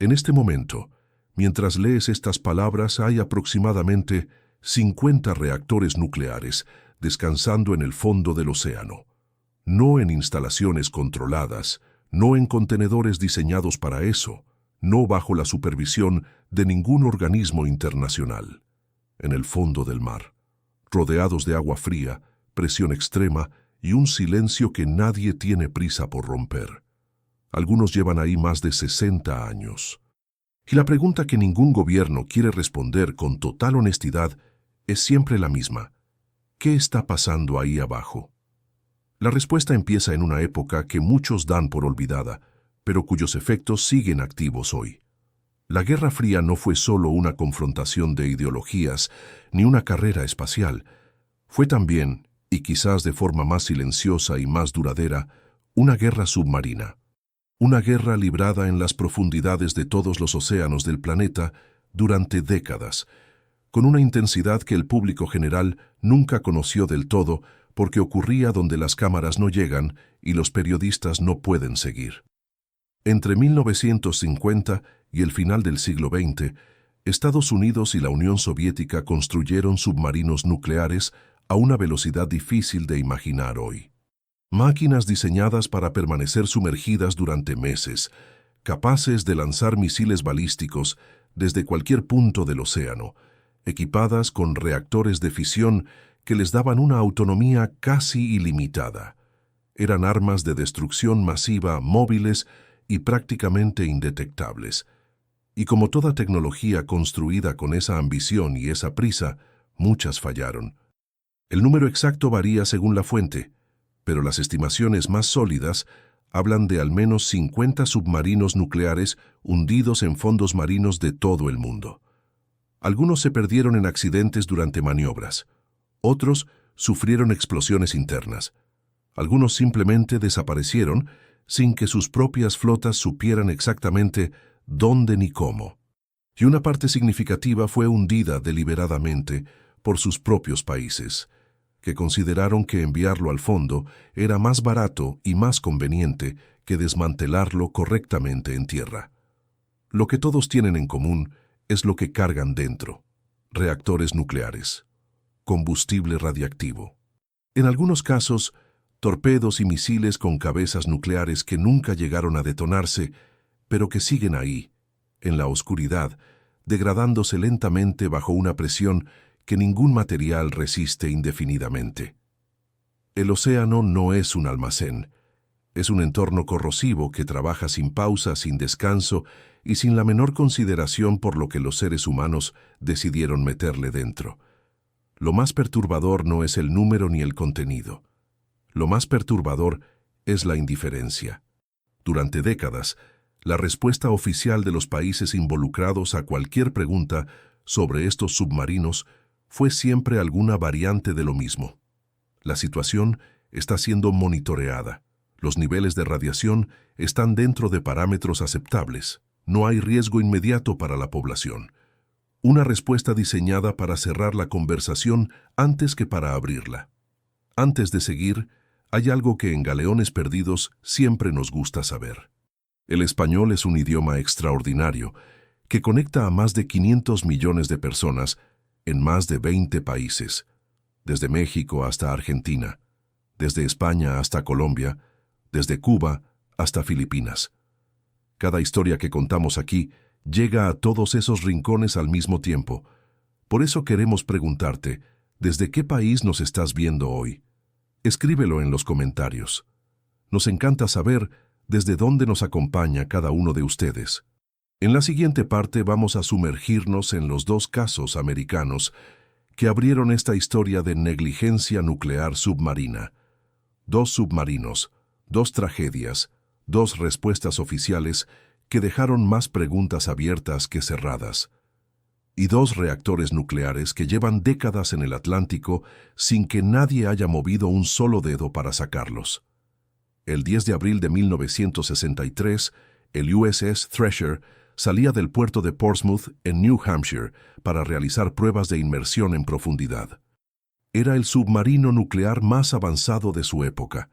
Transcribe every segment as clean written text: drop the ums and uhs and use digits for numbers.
En este momento, mientras lees estas palabras, hay aproximadamente 50 reactores nucleares descansando en el fondo del océano. No en instalaciones controladas, no en contenedores diseñados para eso, no bajo la supervisión de ningún organismo internacional. En el fondo del mar, rodeados de agua fría, presión extrema y un silencio que nadie tiene prisa por romper. Algunos llevan ahí más de 60 años. Y la pregunta que ningún gobierno quiere responder con total honestidad es siempre la misma. ¿Qué está pasando ahí abajo? La respuesta empieza en una época que muchos dan por olvidada, pero cuyos efectos siguen activos hoy. La Guerra Fría no fue solo una confrontación de ideologías ni una carrera espacial. Fue también, y quizás de forma más silenciosa y más duradera, una guerra submarina. Una guerra librada en las profundidades de todos los océanos del planeta durante décadas, con una intensidad que el público general nunca conoció del todo porque ocurría donde las cámaras no llegan y los periodistas no pueden seguir. Entre 1950 y el final del siglo XX, Estados Unidos y la Unión Soviética construyeron submarinos nucleares a una velocidad difícil de imaginar hoy. Máquinas diseñadas para permanecer sumergidas durante meses, capaces de lanzar misiles balísticos desde cualquier punto del océano, equipadas con reactores de fisión que les daban una autonomía casi ilimitada. Eran armas de destrucción masiva, móviles y prácticamente indetectables. Y como toda tecnología construida con esa ambición y esa prisa, muchas fallaron. El número exacto varía según la fuente, pero las estimaciones más sólidas hablan de al menos 50 submarinos nucleares hundidos en fondos marinos de todo el mundo. Algunos se perdieron en accidentes durante maniobras. Otros sufrieron explosiones internas. Algunos simplemente desaparecieron sin que sus propias flotas supieran exactamente dónde ni cómo. Y una parte significativa fue hundida deliberadamente por sus propios países, que consideraron que enviarlo al fondo era más barato y más conveniente que desmantelarlo correctamente en tierra. Lo que todos tienen en común es lo que cargan dentro: reactores nucleares, combustible radiactivo. En algunos casos, torpedos y misiles con cabezas nucleares que nunca llegaron a detonarse, pero que siguen ahí, en la oscuridad, degradándose lentamente bajo una presión que ningún material resiste indefinidamente. El océano no es un almacén. Es un entorno corrosivo que trabaja sin pausa, sin descanso y sin la menor consideración por lo que los seres humanos decidieron meterle dentro. Lo más perturbador no es el número ni el contenido. Lo más perturbador es la indiferencia. Durante décadas, la respuesta oficial de los países involucrados a cualquier pregunta sobre estos submarinos fue siempre alguna variante de lo mismo. La situación está siendo monitoreada. Los niveles de radiación están dentro de parámetros aceptables. No hay riesgo inmediato para la población. Una respuesta diseñada para cerrar la conversación antes que para abrirla. Antes de seguir, hay algo que en Galeones Perdidos siempre nos gusta saber. El español es un idioma extraordinario que conecta a más de 500 millones de personas en más de 20 países, desde México hasta Argentina, desde España hasta Colombia, desde Cuba hasta Filipinas. Cada historia que contamos aquí llega a todos esos rincones al mismo tiempo. Por eso queremos preguntarte, ¿desde qué país nos estás viendo hoy? Escríbelo en los comentarios. Nos encanta saber desde dónde nos acompaña cada uno de ustedes. En la siguiente parte vamos a sumergirnos en los dos casos americanos que abrieron esta historia de negligencia nuclear submarina. Dos submarinos, dos tragedias, dos respuestas oficiales que dejaron más preguntas abiertas que cerradas. Y dos reactores nucleares que llevan décadas en el Atlántico sin que nadie haya movido un solo dedo para sacarlos. El 10 de abril de 1963, el USS Thresher salía del puerto de Portsmouth, en New Hampshire, para realizar pruebas de inmersión en profundidad. Era el submarino nuclear más avanzado de su época.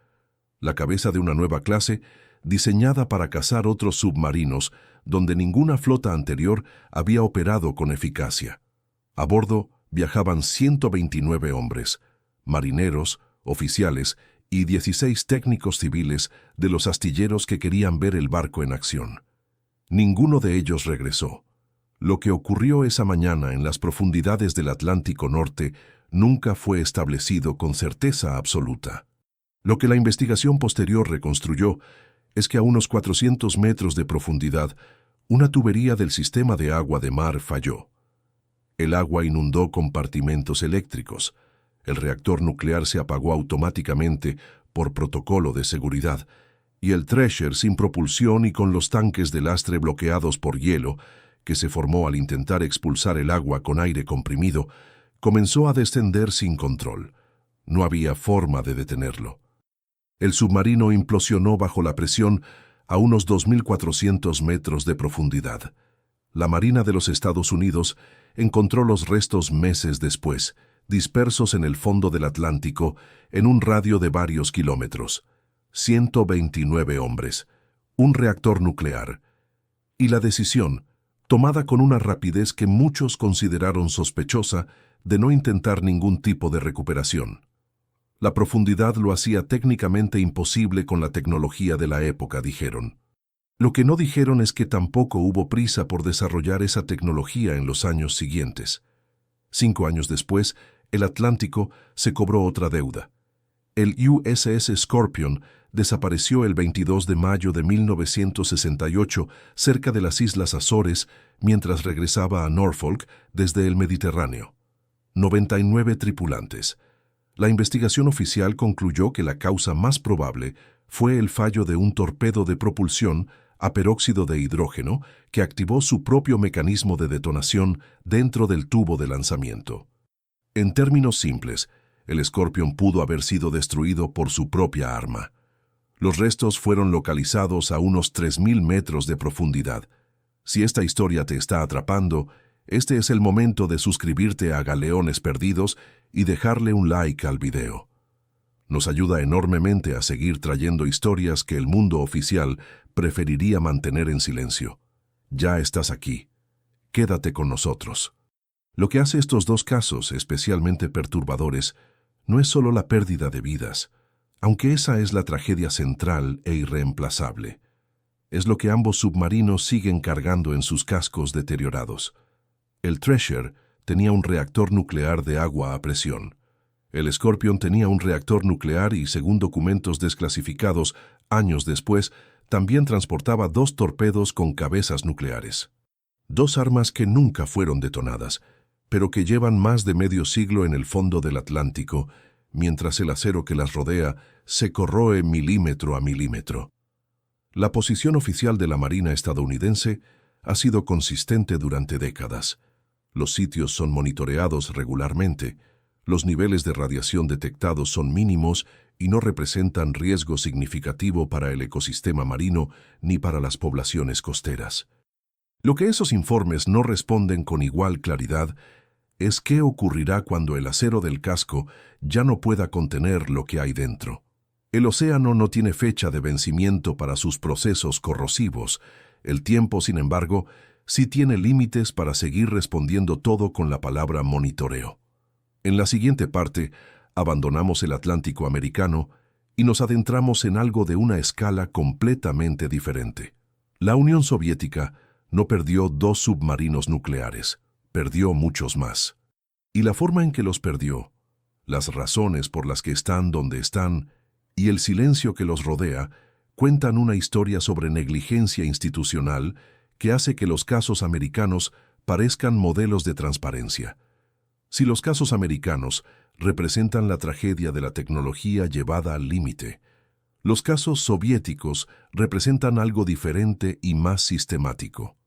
La cabeza de una nueva clase diseñada para cazar otros submarinos donde ninguna flota anterior había operado con eficacia. A bordo viajaban 129 hombres, marineros, oficiales y 16 técnicos civiles de los astilleros que querían ver el barco en acción. Ninguno de ellos regresó. Lo que ocurrió esa mañana en las profundidades del Atlántico Norte nunca fue establecido con certeza absoluta. Lo que la investigación posterior reconstruyó es que a unos 400 metros de profundidad, una tubería del sistema de agua de mar falló. El agua inundó compartimentos eléctricos. El reactor nuclear se apagó automáticamente por protocolo de seguridad, y el Thresher, sin propulsión y con los tanques de lastre bloqueados por hielo, que se formó al intentar expulsar el agua con aire comprimido, comenzó a descender sin control. No había forma de detenerlo. El submarino implosionó bajo la presión a unos 2.400 metros de profundidad. La Marina de los Estados Unidos encontró los restos meses después, dispersos en el fondo del Atlántico en un radio de varios kilómetros. 129 hombres, un reactor nuclear, y la decisión, tomada con una rapidez que muchos consideraron sospechosa, de no intentar ningún tipo de recuperación. La profundidad lo hacía técnicamente imposible con la tecnología de la época, dijeron. Lo que no dijeron es que tampoco hubo prisa por desarrollar esa tecnología en los años siguientes. 5 años después, el Atlántico se cobró otra deuda. El USS Scorpion desapareció el 22 de mayo de 1968 cerca de las Islas Azores mientras regresaba a Norfolk desde el Mediterráneo. 99 tripulantes. La investigación oficial concluyó que la causa más probable fue el fallo de un torpedo de propulsión a peróxido de hidrógeno que activó su propio mecanismo de detonación dentro del tubo de lanzamiento. En términos simples, el Scorpion pudo haber sido destruido por su propia arma. Los restos fueron localizados a unos 3.000 metros de profundidad. Si esta historia te está atrapando, este es el momento de suscribirte a Galeones Perdidos y dejarle un like al video. Nos ayuda enormemente a seguir trayendo historias que el mundo oficial preferiría mantener en silencio. Ya estás aquí. Quédate con nosotros. Lo que hace estos dos casos especialmente perturbadores no es solo la pérdida de vidas, aunque esa es la tragedia central e irreemplazable. Es lo que ambos submarinos siguen cargando en sus cascos deteriorados. El Thresher tenía un reactor nuclear de agua a presión. El Scorpion tenía un reactor nuclear y, según documentos desclasificados, años después, también transportaba 2 torpedos con cabezas nucleares. 2 armas que nunca fueron detonadas, pero que llevan más de medio siglo en el fondo del Atlántico, mientras el acero que las rodea se corroe milímetro a milímetro. La posición oficial de la Marina estadounidense ha sido consistente durante décadas. Los sitios son monitoreados regularmente, los niveles de radiación detectados son mínimos y no representan riesgo significativo para el ecosistema marino ni para las poblaciones costeras. Lo que esos informes no responden con igual claridad es qué ocurrirá cuando el acero del casco ya no pueda contener lo que hay dentro. El océano no tiene fecha de vencimiento para sus procesos corrosivos. El tiempo, sin embargo, sí tiene límites para seguir respondiendo todo con la palabra monitoreo. En la siguiente parte, abandonamos el Atlántico americano y nos adentramos en algo de una escala completamente diferente. La Unión Soviética no perdió 2 submarinos nucleares, perdió muchos más. Y la forma en que los perdió, las razones por las que están donde están y el silencio que los rodea cuentan una historia sobre negligencia institucional que hace que los casos americanos parezcan modelos de transparencia. Si los casos americanos representan la tragedia de la tecnología llevada al límite, los casos soviéticos representan algo diferente y más sistemático.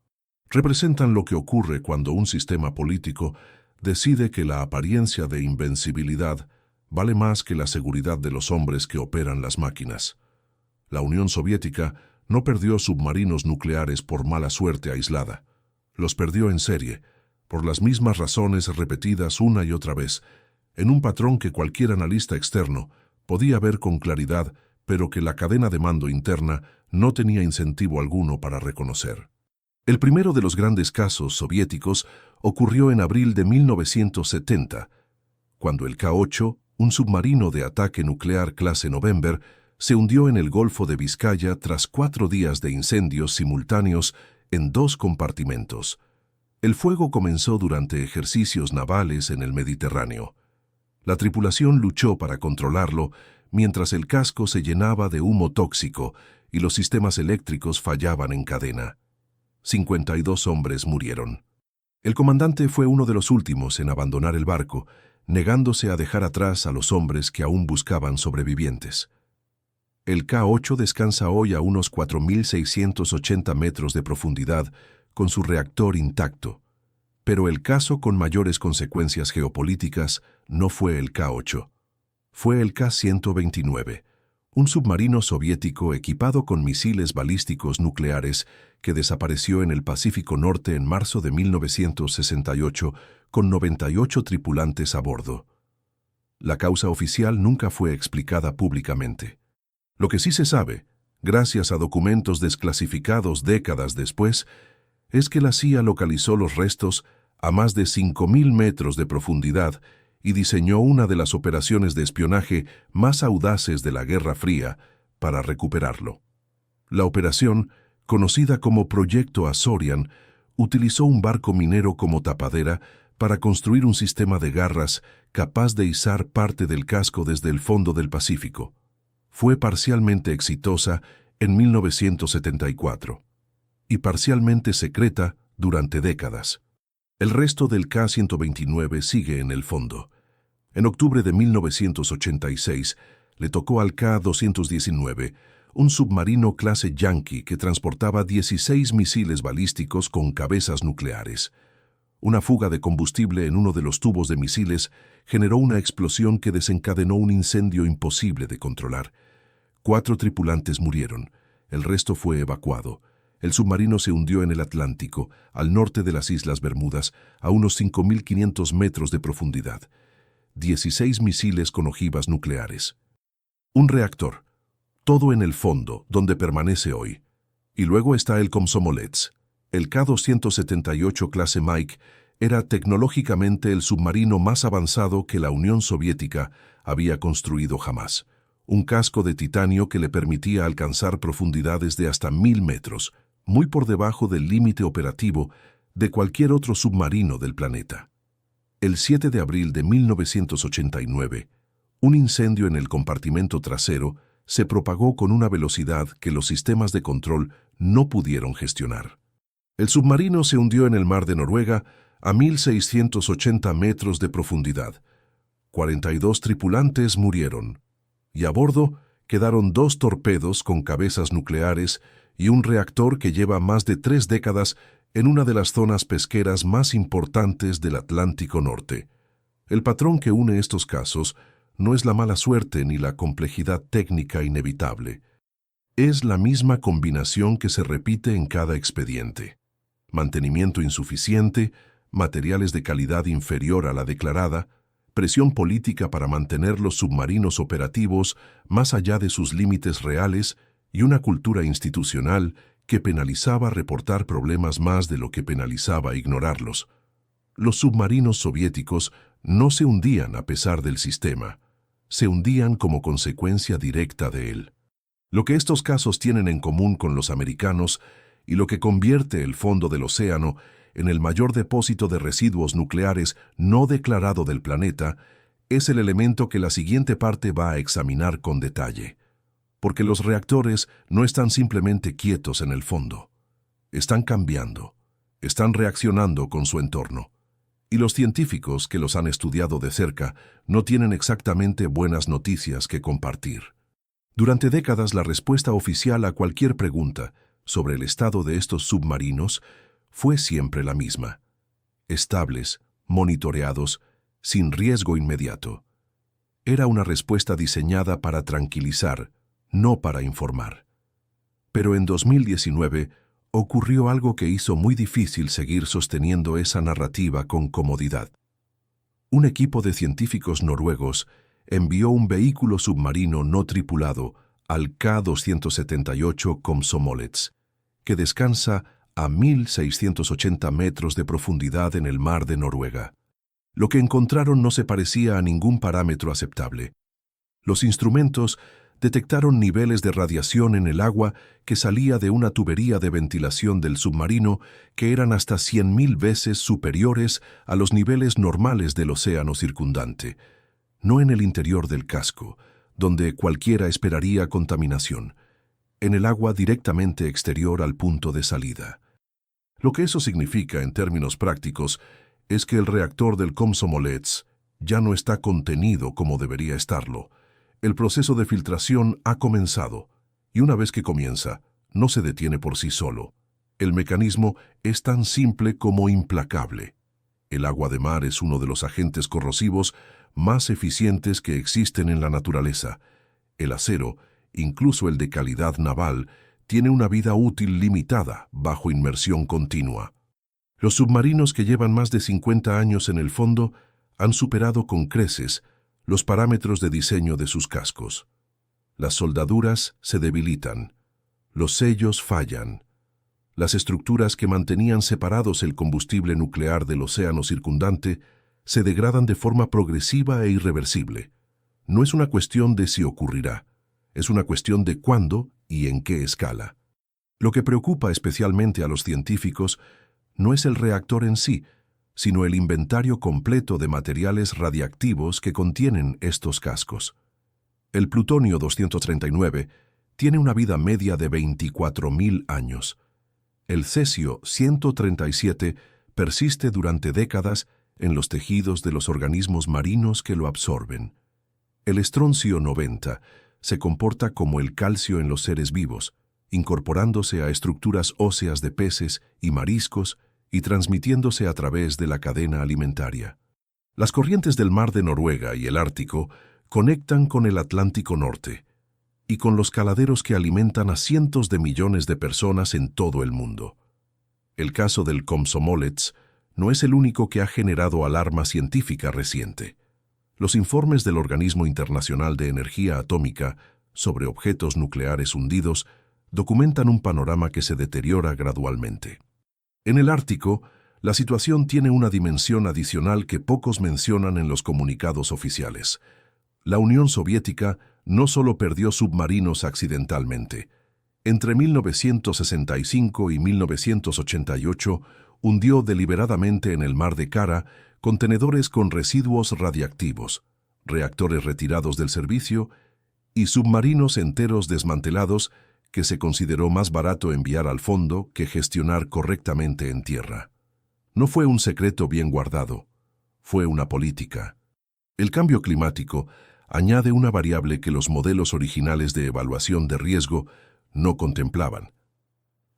Representan lo que ocurre cuando un sistema político decide que la apariencia de invencibilidad vale más que la seguridad de los hombres que operan las máquinas. La Unión Soviética no perdió submarinos nucleares por mala suerte aislada. Los perdió en serie, por las mismas razones repetidas una y otra vez, en un patrón que cualquier analista externo podía ver con claridad, pero que la cadena de mando interna no tenía incentivo alguno para reconocer. El primero de los grandes casos soviéticos ocurrió en abril de 1970, cuando el K-8, un submarino de ataque nuclear clase November, se hundió en el Golfo de Vizcaya tras 4 días de incendios simultáneos en 2 compartimentos. El fuego comenzó durante ejercicios navales en el Mediterráneo. La tripulación luchó para controlarlo mientras el casco se llenaba de humo tóxico y los sistemas eléctricos fallaban en cadena. 52 hombres murieron. El comandante fue uno de los últimos en abandonar el barco, negándose a dejar atrás a los hombres que aún buscaban sobrevivientes. El K-8 descansa hoy a unos 4.680 metros de profundidad con su reactor intacto, pero el caso con mayores consecuencias geopolíticas no fue el K-8. Fue el K-129, un submarino soviético equipado con misiles balísticos nucleares que desapareció en el Pacífico Norte en marzo de 1968 con 98 tripulantes a bordo. La causa oficial nunca fue explicada públicamente. Lo que sí se sabe, gracias a documentos desclasificados décadas después, es que la CIA localizó los restos a más de 5.000 metros de profundidad y diseñó una de las operaciones de espionaje más audaces de la Guerra Fría para recuperarlo. La operación, conocida como Proyecto Azorian, utilizó un barco minero como tapadera para construir un sistema de garras capaz de izar parte del casco desde el fondo del Pacífico. Fue parcialmente exitosa en 1974 y parcialmente secreta durante décadas. El resto del K-129 sigue en el fondo. En octubre de 1986 le tocó al K-219, un submarino clase Yankee que transportaba 16 misiles balísticos con cabezas nucleares. Una fuga de combustible en uno de los tubos de misiles generó una explosión que desencadenó un incendio imposible de controlar. 4 tripulantes murieron, el resto fue evacuado. El submarino se hundió en el Atlántico, al norte de las Islas Bermudas, a unos 5.500 metros de profundidad. 16 misiles con ojivas nucleares. Un reactor. Todo en el fondo, donde permanece hoy. Y luego está el Komsomolets. El K-278 clase Mike era tecnológicamente el submarino más avanzado que la Unión Soviética había construido jamás. Un casco de titanio que le permitía alcanzar profundidades de hasta 1.000 metros, muy por debajo del límite operativo de cualquier otro submarino del planeta. El 7 de abril de 1989, un incendio en el compartimento trasero se propagó con una velocidad que los sistemas de control no pudieron gestionar. El submarino se hundió en el mar de Noruega a 1.680 metros de profundidad. 42 tripulantes murieron, y a bordo quedaron 2 torpedos con cabezas nucleares y un reactor que lleva más de 3 décadas en una de las zonas pesqueras más importantes del Atlántico Norte. El patrón que une estos casos no es la mala suerte ni la complejidad técnica inevitable. Es la misma combinación que se repite en cada expediente. Mantenimiento insuficiente, materiales de calidad inferior a la declarada, presión política para mantener los submarinos operativos más allá de sus límites reales y una cultura institucional que penalizaba reportar problemas más de lo que penalizaba ignorarlos. Los submarinos soviéticos no se hundían a pesar del sistema, se hundían como consecuencia directa de él. Lo que estos casos tienen en común con los americanos y lo que convierte el fondo del océano en el mayor depósito de residuos nucleares no declarado del planeta es el elemento que la siguiente parte va a examinar con detalle. Porque los reactores no están simplemente quietos en el fondo. Están cambiando, están reaccionando con su entorno. Y los científicos que los han estudiado de cerca no tienen exactamente buenas noticias que compartir. Durante décadas la respuesta oficial a cualquier pregunta sobre el estado de estos submarinos fue siempre la misma. Estables, monitoreados, sin riesgo inmediato. Era una respuesta diseñada para tranquilizar, no para informar. Pero en 2019 ocurrió algo que hizo muy difícil seguir sosteniendo esa narrativa con comodidad. Un equipo de científicos noruegos envió un vehículo submarino no tripulado al K-278 Komsomolets, que descansa a 1.680 metros de profundidad en el mar de Noruega. Lo que encontraron no se parecía a ningún parámetro aceptable. Los instrumentos detectaron niveles de radiación en el agua que salía de una tubería de ventilación del submarino que eran hasta 100.000 veces superiores a los niveles normales del océano circundante, no en el interior del casco, donde cualquiera esperaría contaminación, en el agua directamente exterior al punto de salida. Lo que eso significa en términos prácticos es que el reactor del Komsomolets ya no está contenido como debería estarlo. El proceso de filtración ha comenzado, y una vez que comienza, no se detiene por sí solo. El mecanismo es tan simple como implacable. El agua de mar es uno de los agentes corrosivos más eficientes que existen en la naturaleza. El acero, incluso el de calidad naval, tiene una vida útil limitada bajo inmersión continua. Los submarinos que llevan más de 50 años en el fondo han superado con creces los parámetros de diseño de sus cascos. Las soldaduras se debilitan, los sellos fallan. Las estructuras que mantenían separados el combustible nuclear del océano circundante se degradan de forma progresiva e irreversible. No es una cuestión de si ocurrirá, es una cuestión de cuándo y en qué escala. Lo que preocupa especialmente a los científicos no es el reactor en sí, sino el inventario completo de materiales radiactivos que contienen estos cascos. El plutonio 239 tiene una vida media de 24.000 años. El cesio 137 persiste durante décadas en los tejidos de los organismos marinos que lo absorben. El estroncio 90 se comporta como el calcio en los seres vivos, incorporándose a estructuras óseas de peces y mariscos y transmitiéndose a través de la cadena alimentaria. Las corrientes del mar de Noruega y el Ártico conectan con el Atlántico Norte y con los caladeros que alimentan a cientos de millones de personas en todo el mundo. El caso del Komsomolets no es el único que ha generado alarma científica reciente. Los informes del Organismo Internacional de Energía Atómica sobre objetos nucleares hundidos documentan un panorama que se deteriora gradualmente. En el Ártico, la situación tiene una dimensión adicional que pocos mencionan en los comunicados oficiales. La Unión Soviética no solo perdió submarinos accidentalmente. Entre 1965 y 1988 hundió deliberadamente en el mar de Kara contenedores con residuos radiactivos, reactores retirados del servicio y submarinos enteros desmantelados que se consideró más barato enviar al fondo que gestionar correctamente en tierra. No fue un secreto bien guardado, fue una política. El cambio climático añade una variable que los modelos originales de evaluación de riesgo no contemplaban.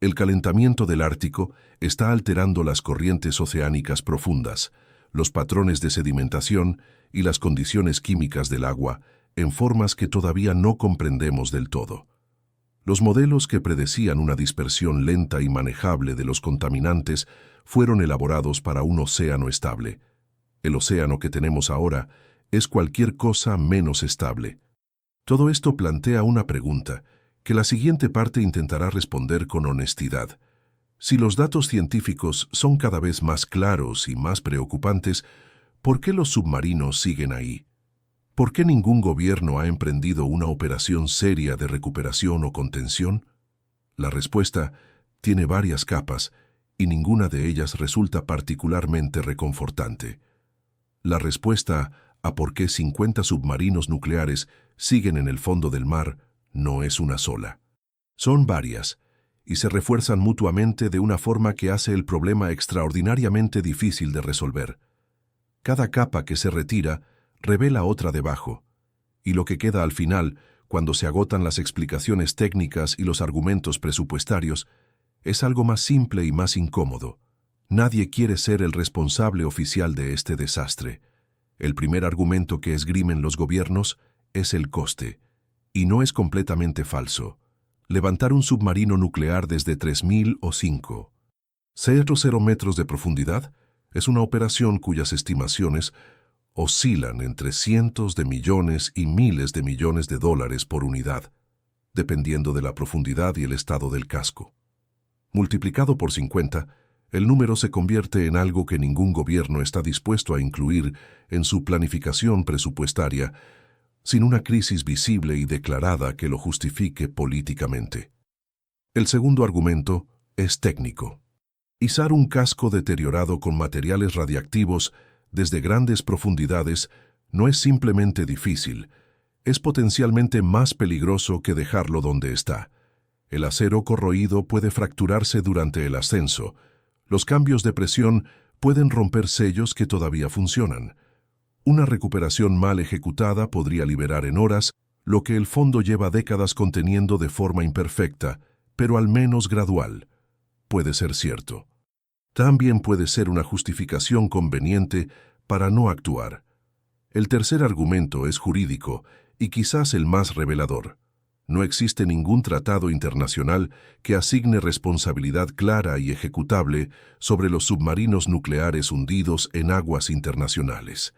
El calentamiento del Ártico está alterando las corrientes oceánicas profundas, los patrones de sedimentación y las condiciones químicas del agua en formas que todavía no comprendemos del todo. Los modelos que predecían una dispersión lenta y manejable de los contaminantes fueron elaborados para un océano estable. El océano que tenemos ahora es cualquier cosa menos estable. Todo esto plantea una pregunta que la siguiente parte intentará responder con honestidad. Si los datos científicos son cada vez más claros y más preocupantes, ¿por qué los submarinos siguen ahí? ¿Por qué ningún gobierno ha emprendido una operación seria de recuperación o contención? La respuesta tiene varias capas y ninguna de ellas resulta particularmente reconfortante. La respuesta a por qué 50 submarinos nucleares siguen en el fondo del mar no es una sola. Son varias y se refuerzan mutuamente de una forma que hace el problema extraordinariamente difícil de resolver. Cada capa que se retira revela otra debajo, y lo que queda al final, cuando se agotan las explicaciones técnicas y los argumentos presupuestarios, es algo más simple y más incómodo. Nadie quiere ser el responsable oficial de este desastre. El primer argumento que esgrimen los gobiernos es el coste, y no es completamente falso. Levantar un submarino nuclear desde 3.000 o 5,00 metros de profundidad es una operación cuyas estimaciones oscilan entre cientos de millones y miles de millones de dólares por unidad. dependiendo de la profundidad y el estado del casco. Multiplicado por 50, el número se convierte en algo que ningún gobierno está dispuesto a incluir en su planificación presupuestaria sin una crisis visible y declarada que lo justifique políticamente. El segundo argumento es técnico. Izar un casco deteriorado con materiales radiactivos desde grandes profundidades no es simplemente difícil, es potencialmente más peligroso que dejarlo donde está. El acero corroído puede fracturarse durante el ascenso. Los cambios de presión pueden romper sellos que todavía funcionan. Una recuperación mal ejecutada podría liberar en horas lo que el fondo lleva décadas conteniendo de forma imperfecta, pero al menos gradual. Puede ser cierto. También puede ser una justificación conveniente para no actuar. El tercer argumento es jurídico y quizás el más revelador. No existe ningún tratado internacional que asigne responsabilidad clara y ejecutable sobre los submarinos nucleares hundidos en aguas internacionales.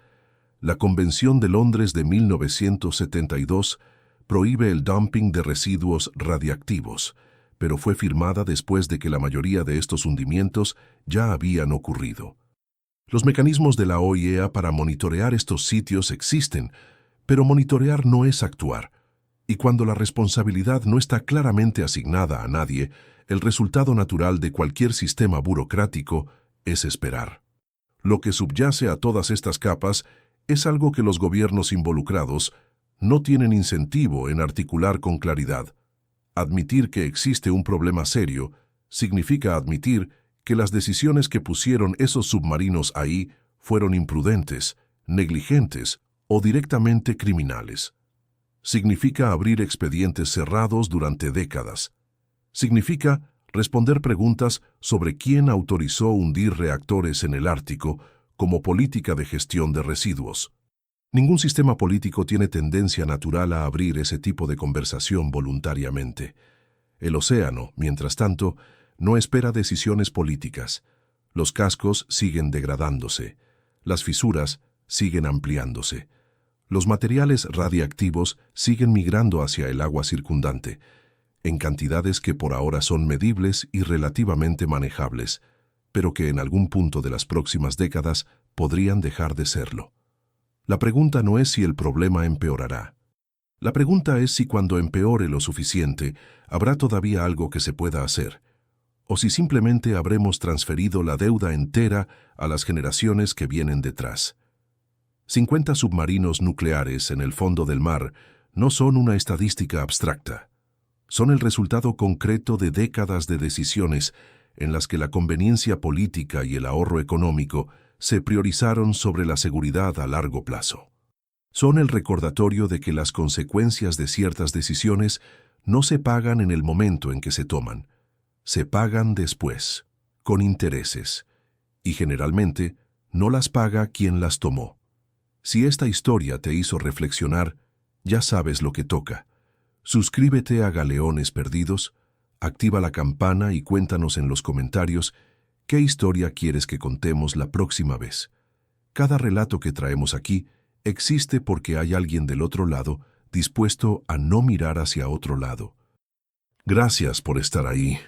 La Convención de Londres de 1972 prohíbe el dumping de residuos radiactivos, pero fue firmada después de que la mayoría de estos hundimientos ya habían ocurrido. Los mecanismos de la OIEA para monitorear estos sitios existen, pero monitorear no es actuar. Y cuando la responsabilidad no está claramente asignada a nadie, el resultado natural de cualquier sistema burocrático es esperar. Lo que subyace a todas estas capas es algo que los gobiernos involucrados no tienen incentivo en articular con claridad. Admitir que existe un problema serio significa admitir que las decisiones que pusieron esos submarinos ahí fueron imprudentes, negligentes o directamente criminales. Significa abrir expedientes cerrados durante décadas. Significa responder preguntas sobre quién autorizó hundir reactores en el Ártico como política de gestión de residuos. Ningún sistema político tiene tendencia natural a abrir ese tipo de conversación voluntariamente. El océano, mientras tanto, no espera decisiones políticas. Los cascos siguen degradándose. Las fisuras siguen ampliándose. Los materiales radiactivos siguen migrando hacia el agua circundante, en cantidades que por ahora son medibles y relativamente manejables, pero que en algún punto de las próximas décadas podrían dejar de serlo. La pregunta no es si el problema empeorará. La pregunta es si cuando empeore lo suficiente, habrá todavía algo que se pueda hacer, o si simplemente habremos transferido la deuda entera a las generaciones que vienen detrás. 50 submarinos nucleares en el fondo del mar no son una estadística abstracta. Son el resultado concreto de décadas de decisiones en las que la conveniencia política y el ahorro económico se priorizaron sobre la seguridad a largo plazo. Son el recordatorio de que las consecuencias de ciertas decisiones no se pagan en el momento en que se toman. Se pagan después, con intereses, y generalmente no las paga quien las tomó. Si esta historia te hizo reflexionar, ya sabes lo que toca. Suscríbete a Galeones Perdidos, activa la campana y cuéntanos en los comentarios qué historia quieres que contemos la próxima vez. Cada relato que traemos aquí existe porque hay alguien del otro lado dispuesto a no mirar hacia otro lado. Gracias por estar ahí.